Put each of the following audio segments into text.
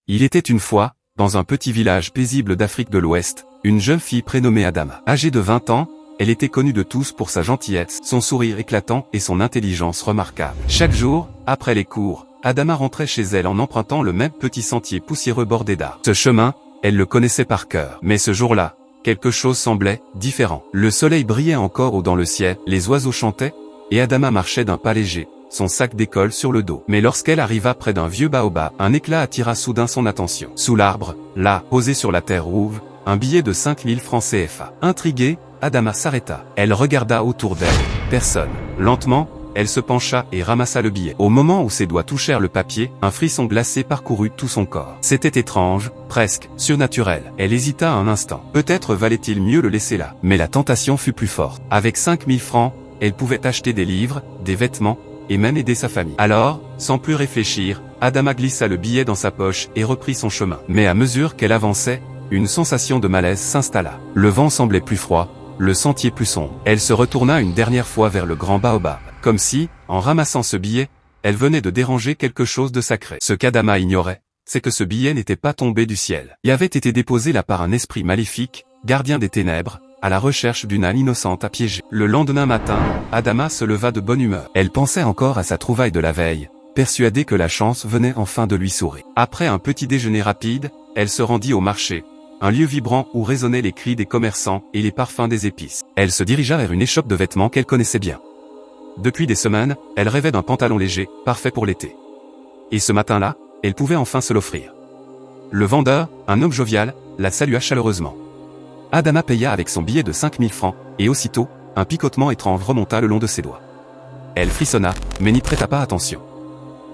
Il était une fois, dans un petit village paisible d'Afrique de l'Ouest, une jeune fille prénommée Adama. Âgée de 20 ans, elle était connue de tous pour sa gentillesse, son sourire éclatant et son intelligence remarquable. Chaque jour, après les cours, Adama rentrait chez elle en empruntant le même petit sentier poussiéreux bordé d'arbres. Ce chemin, elle le connaissait par cœur. Mais ce jour-là, quelque chose semblait différent. Le soleil brillait encore dans le ciel, les oiseaux chantaient, et Adama marchait d'un pas léger, son sac d'école sur le dos. Mais lorsqu'elle arriva près d'un vieux baobab, un éclat attira soudain son attention. Sous l'arbre, là, posé sur la terre rouge, un billet de 5000 francs CFA. Intriguée, Adama s'arrêta. Elle regarda autour d'elle, personne. Lentement, elle se pencha et ramassa le billet. Au moment où ses doigts touchèrent le papier, un frisson glacé parcourut tout son corps. C'était étrange, presque surnaturel. Elle hésita un instant. Peut-être valait-il mieux le laisser là. Mais la tentation fut plus forte. Avec 5000 francs, elle pouvait acheter des livres, des vêtements, et même aider sa famille. Alors, sans plus réfléchir, Adama glissa le billet dans sa poche et reprit son chemin. Mais à mesure qu'elle avançait, une sensation de malaise s'installa. Le vent semblait plus froid, le sentier plus sombre. Elle se retourna une dernière fois vers le grand baobab. Comme si, en ramassant ce billet, elle venait de déranger quelque chose de sacré. Ce qu'Adama ignorait, c'est que ce billet n'était pas tombé du ciel. Il avait été déposé là par un esprit maléfique, gardien des ténèbres, à la recherche d'une âme innocente à piéger. Le lendemain matin, Adama se leva de bonne humeur. Elle pensait encore à sa trouvaille de la veille, persuadée que la chance venait enfin de lui sourire. Après un petit déjeuner rapide, elle se rendit au marché, un lieu vibrant où résonnaient les cris des commerçants et les parfums des épices. Elle se dirigea vers une échoppe de vêtements qu'elle connaissait bien. Depuis des semaines, elle rêvait d'un pantalon léger, parfait pour l'été. Et ce matin-là, elle pouvait enfin se l'offrir. Le vendeur, un homme jovial, la salua chaleureusement. Adama paya avec son billet de 5000 francs, et aussitôt, un picotement étrange remonta le long de ses doigts. Elle frissonna, mais n'y prêta pas attention.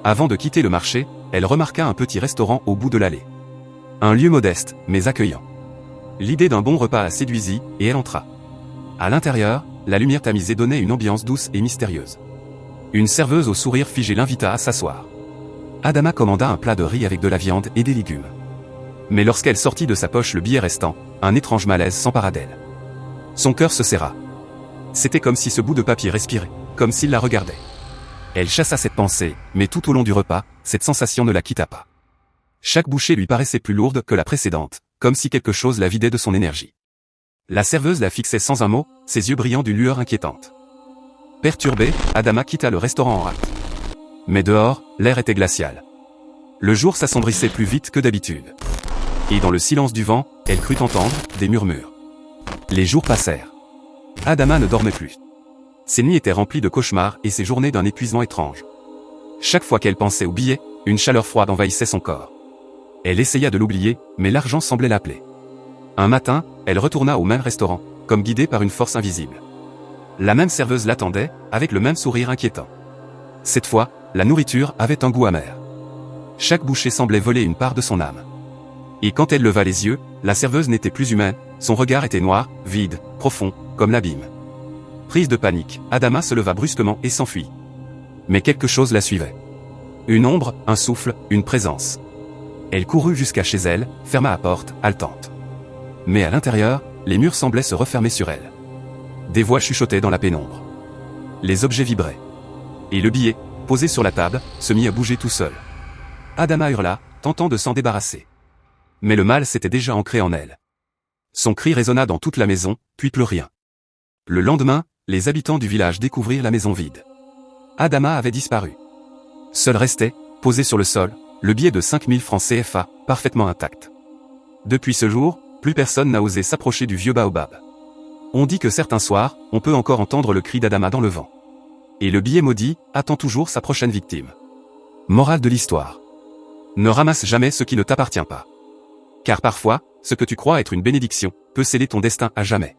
Avant de quitter le marché, elle remarqua un petit restaurant au bout de l'allée. Un lieu modeste, mais accueillant. L'idée d'un bon repas la séduisit, et elle entra. À l'intérieur, la lumière tamisée donnait une ambiance douce et mystérieuse. Une serveuse au sourire figé l'invita à s'asseoir. Adama commanda un plat de riz avec de la viande et des légumes. Mais lorsqu'elle sortit de sa poche le billet restant, un étrange malaise s'empara d'elle. Son cœur se serra. C'était comme si ce bout de papier respirait, comme s'il la regardait. Elle chassa cette pensée, mais tout au long du repas, cette sensation ne la quitta pas. Chaque bouchée lui paraissait plus lourde que la précédente, comme si quelque chose la vidait de son énergie. La serveuse la fixait sans un mot, ses yeux brillant d'une lueur inquiétante. Perturbée, Adama quitta le restaurant en rate. Mais dehors, l'air était glacial. Le jour s'assombrissait plus vite que d'habitude. Et dans le silence du vent, elle crut entendre des murmures. Les jours passèrent. Adama ne dormait plus. Ses nuits étaient remplies de cauchemars et ses journées d'un épuisement étrange. Chaque fois qu'elle pensait au billet, une chaleur froide envahissait son corps. Elle essaya de l'oublier, mais l'argent semblait l'appeler. Un matin, elle retourna au même restaurant, comme guidée par une force invisible. La même serveuse l'attendait, avec le même sourire inquiétant. Cette fois, la nourriture avait un goût amer. Chaque bouchée semblait voler une part de son âme. Et quand elle leva les yeux, la serveuse n'était plus humaine, son regard était noir, vide, profond, comme l'abîme. Prise de panique, Adama se leva brusquement et s'enfuit. Mais quelque chose la suivait. Une ombre, un souffle, une présence. Elle courut jusqu'à chez elle, ferma la porte, haletante. Mais à l'intérieur, les murs semblaient se refermer sur elle. Des voix chuchotaient dans la pénombre. Les objets vibraient. Et le billet, posé sur la table, se mit à bouger tout seul. Adama hurla, tentant de s'en débarrasser. Mais le mal s'était déjà ancré en elle. Son cri résonna dans toute la maison, puis plus rien. Le lendemain, les habitants du village découvrirent la maison vide. Adama avait disparu. Seul restait, posé sur le sol, le billet de 5000 francs CFA, parfaitement intact. Depuis ce jour, plus personne n'a osé s'approcher du vieux baobab. On dit que certains soirs, on peut encore entendre le cri d'Adama dans le vent. Et le billet maudit attend toujours sa prochaine victime. Morale de l'histoire. Ne ramasse jamais ce qui ne t'appartient pas. Car parfois, ce que tu crois être une bénédiction, peut sceller ton destin à jamais.